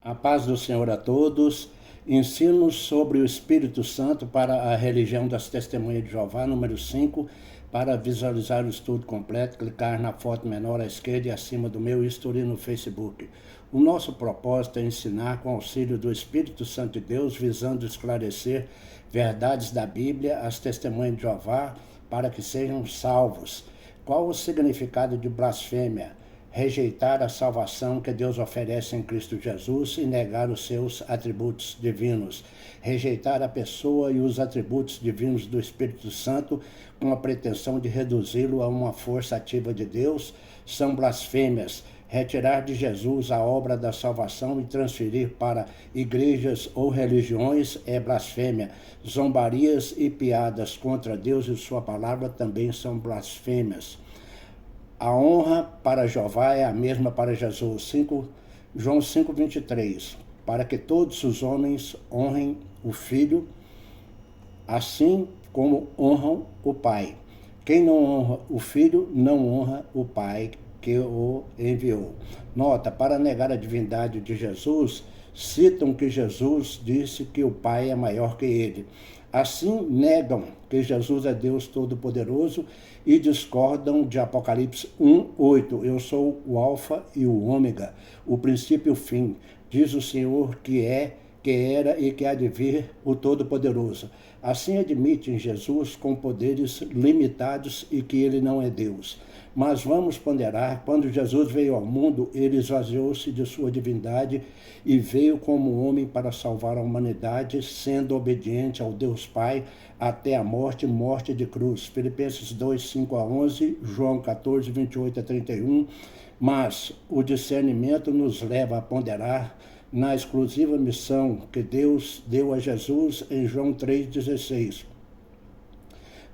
A paz do Senhor a todos. Ensino sobre o Espírito Santo para a religião das Testemunhas de Jeová, número 5. Para visualizar o estudo completo, clicar na foto menor à esquerda e acima do meu history no Facebook. O nosso propósito é ensinar com auxílio do Espírito Santo de Deus, visando esclarecer verdades da Bíblia às Testemunhas de Jeová, para que sejam salvos. Qual o significado de blasfêmia? Rejeitar a salvação que Deus oferece em Cristo Jesus e negar os seus atributos divinos. Rejeitar a pessoa e os atributos divinos do Espírito Santo com a pretensão de reduzi-lo a uma força ativa de Deus são blasfêmias. Retirar de Jesus a obra da salvação e transferir para igrejas ou religiões é blasfêmia. Zombarias e piadas contra Deus e sua palavra também são blasfêmias. A honra para Jeová é a mesma para Jesus. João 5:23. Para que todos os homens honrem o Filho, assim como honram o Pai. Quem não honra o Filho, não honra o Pai que o enviou. Nota, para negar a divindade de Jesus, citam que Jesus disse que o Pai é maior que ele. Assim, negam que Jesus é Deus Todo-Poderoso e discordam de Apocalipse 1:8. Eu sou o Alfa e o Ômega, o princípio e o fim. Diz o Senhor que é, que era e que há de vir o Todo-Poderoso. Assim admitem Jesus com poderes limitados e que ele não é Deus. Mas vamos ponderar, quando Jesus veio ao mundo, ele esvaziou-se de sua divindade e veio como homem para salvar a humanidade, sendo obediente ao Deus Pai até a morte de cruz. Filipenses 2:5-11, João 14:28-31. Mas o discernimento nos leva a ponderar na exclusiva missão que Deus deu a Jesus em João 3:16.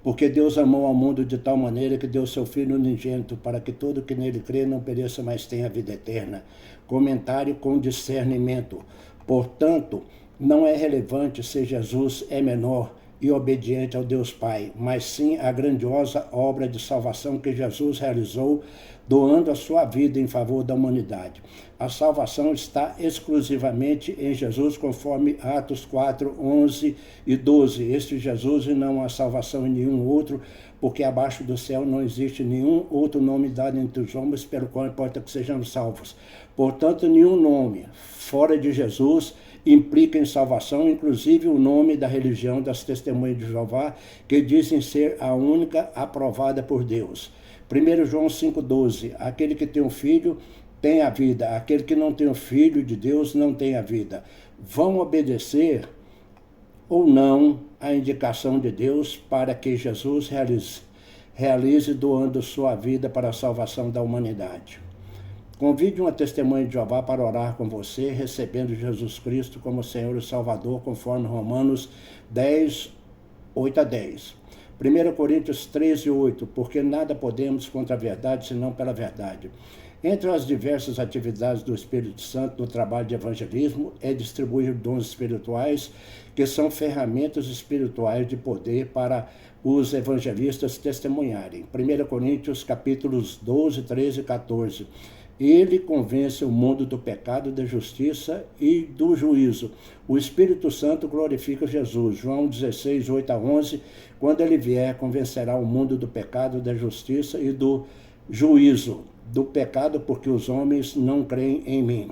Porque Deus amou ao mundo de tal maneira que deu seu Filho unigênito, para que todo que nele crê não pereça, mas tenha vida eterna. Comentário com discernimento. Portanto, não é relevante se Jesus é menor e obediente ao Deus Pai, mas sim a grandiosa obra de salvação que Jesus realizou, doando a sua vida em favor da humanidade. A salvação está exclusivamente em Jesus, conforme Atos 4:11 e 12. Este Jesus e não há salvação em nenhum outro, porque abaixo do céu não existe nenhum outro nome dado entre os homens pelo qual importa que sejamos salvos. Portanto, nenhum nome fora de Jesus implica em salvação, inclusive o nome da religião das Testemunhas de Jeová, que dizem ser a única aprovada por Deus. 1 João 5:12, aquele que tem um filho tem a vida, aquele que não tem o filho de Deus não tem a vida. Vão obedecer ou não a indicação de Deus para que Jesus realize doando sua vida para a salvação da humanidade. Convide uma testemunha de Jeová para orar com você, recebendo Jesus Cristo como Senhor e Salvador, conforme Romanos 10:8-10. 1 Coríntios 13:8, porque nada podemos contra a verdade, senão pela verdade. Entre as diversas atividades do Espírito Santo no trabalho de evangelismo é distribuir dons espirituais, que são ferramentas espirituais de poder para os evangelistas testemunharem. 1 Coríntios capítulos 12, 13 e 14. Ele convence o mundo do pecado, da justiça e do juízo. O Espírito Santo glorifica Jesus. João 16:8-11. Quando ele vier, convencerá o mundo do pecado, da justiça e do juízo. Do pecado, porque os homens não creem em mim.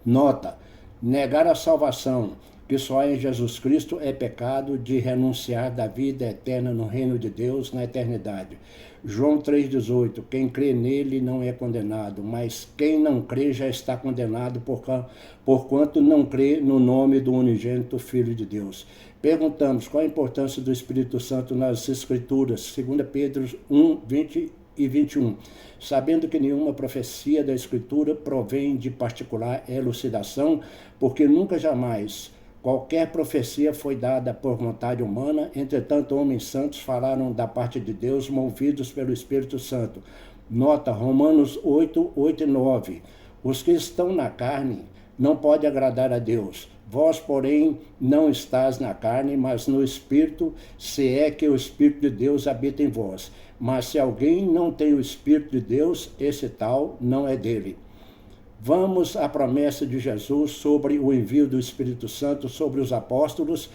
Nota: negar a salvação que só há em Jesus Cristo é pecado de renunciar da vida eterna no reino de Deus na eternidade. João 3:18, quem crê nele não é condenado, mas quem não crê já está condenado porquanto não crê no nome do unigênito Filho de Deus. Perguntamos qual a importância do Espírito Santo nas Escrituras, 2 Pedro 1:20-21. Sabendo que nenhuma profecia da Escritura provém de particular elucidação, porque nunca jamais qualquer profecia foi dada por vontade humana, entretanto homens santos falaram da parte de Deus, movidos pelo Espírito Santo. Nota, Romanos 8:8-9. Os que estão na carne não podem agradar a Deus. Vós, porém, não estás na carne, mas no Espírito, se é que o Espírito de Deus habita em vós. Mas se alguém não tem o Espírito de Deus, esse tal não é dele. Vamos à promessa de Jesus sobre o envio do Espírito Santo sobre os apóstolos,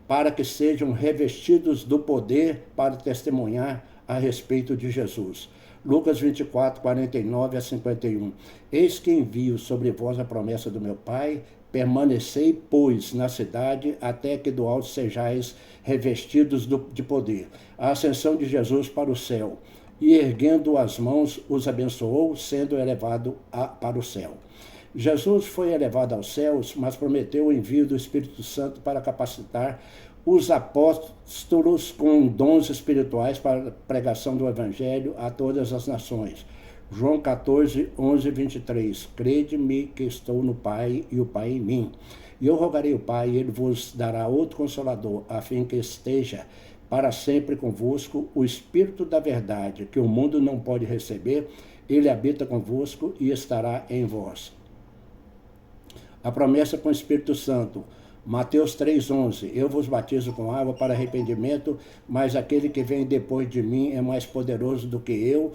para que sejam revestidos do poder para testemunhar a respeito de Jesus. Lucas 24, 49 a 51. Eis que envio sobre vós a promessa do meu Pai, permanecei, pois, na cidade, até que do alto sejais revestidos de poder. A ascensão de Jesus para o céu. E erguendo as mãos, os abençoou, sendo elevado para o céu. Jesus foi elevado aos céus, mas prometeu o envio do Espírito Santo para capacitar os apóstolos com dons espirituais para a pregação do Evangelho a todas as nações. João 14, 11 e 23. Crede-me que estou no Pai e o Pai em mim. E eu rogarei ao Pai, e ele vos dará outro Consolador, a fim que esteja para sempre convosco o Espírito da verdade, que o mundo não pode receber. Ele habita convosco e estará em vós. A promessa com o Espírito Santo. Mateus 3,11. Eu vos batizo com água para arrependimento, mas aquele que vem depois de mim é mais poderoso do que eu,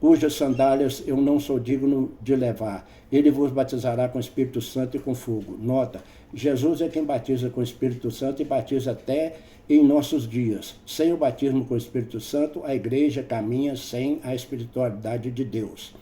cujas sandálias eu não sou digno de levar. Ele vos batizará com o Espírito Santo e com fogo. Nota, Jesus é quem batiza com o Espírito Santo e batiza até em nossos dias. Sem o batismo com o Espírito Santo, a igreja caminha sem a espiritualidade de Deus.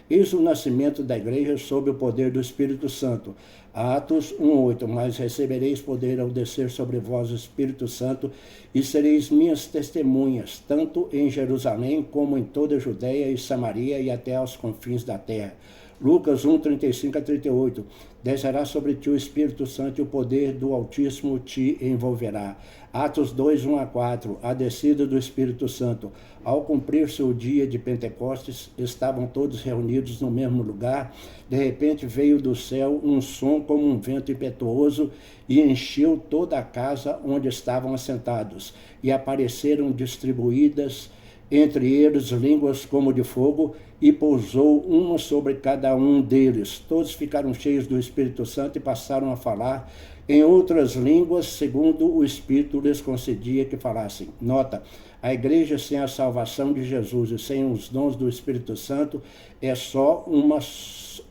Eis o nascimento da igreja sob o poder do Espírito Santo. Atos 1,8. Mas recebereis poder ao descer sobre vós o Espírito Santo, e sereis minhas testemunhas, tanto em Jerusalém como em toda a Judeia e Samaria e até aos confins da terra. Lucas 1, 35 a 38. Descerá sobre ti o Espírito Santo e o poder do Altíssimo te envolverá. Atos 2, 1 a 4. A descida do Espírito Santo. Ao cumprir-se o dia de Pentecostes, estavam todos reunidos no mesmo lugar. De repente veio do céu um som como um vento impetuoso e encheu toda a casa onde estavam assentados. E apareceram distribuídas entre eles línguas como de fogo, e pousou uma sobre cada um deles. Todos ficaram cheios do Espírito Santo e passaram a falar em outras línguas, segundo o Espírito lhes concedia que falassem. Nota, a igreja sem a salvação de Jesus e sem os dons do Espírito Santo é só uma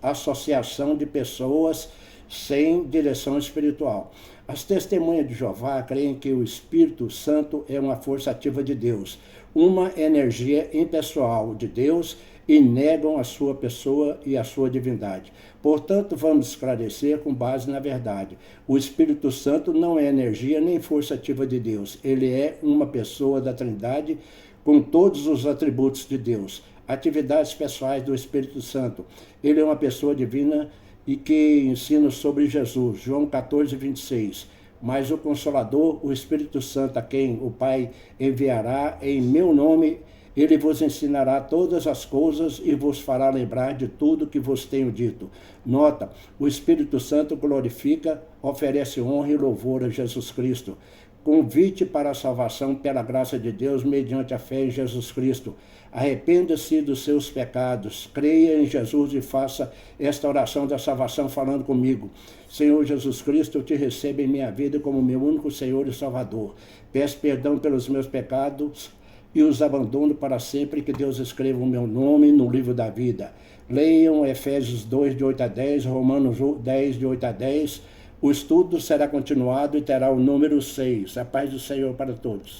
associação de pessoas sem direção espiritual. As testemunhas de Jeová creem que o Espírito Santo é uma força ativa de Deus, uma energia impessoal de Deus, e negam a sua pessoa e a sua divindade. Portanto, vamos esclarecer com base na verdade. O Espírito Santo não é energia nem força ativa de Deus. Ele é uma pessoa da Trindade com todos os atributos de Deus. Atividades pessoais do Espírito Santo. Ele é uma pessoa divina e que ensina sobre Jesus. João 14, 26. Mas o Consolador, o Espírito Santo, a quem o Pai enviará em meu nome, ele vos ensinará todas as coisas e vos fará lembrar de tudo que vos tenho dito. Nota, o Espírito Santo glorifica, oferece honra e louvor a Jesus Cristo. Convite para a salvação pela graça de Deus mediante a fé em Jesus Cristo. Arrependa-se dos seus pecados, creia em Jesus e faça esta oração da salvação falando comigo. Senhor Jesus Cristo, eu te recebo em minha vida como meu único Senhor e Salvador. Peço perdão pelos meus pecados e os abandono para sempre, que Deus escreva o meu nome no livro da vida. Leiam Efésios 2, de 8 a 10, Romanos 10, de 8 a 10. O estudo será continuado e terá o número 6. A paz do Senhor para todos.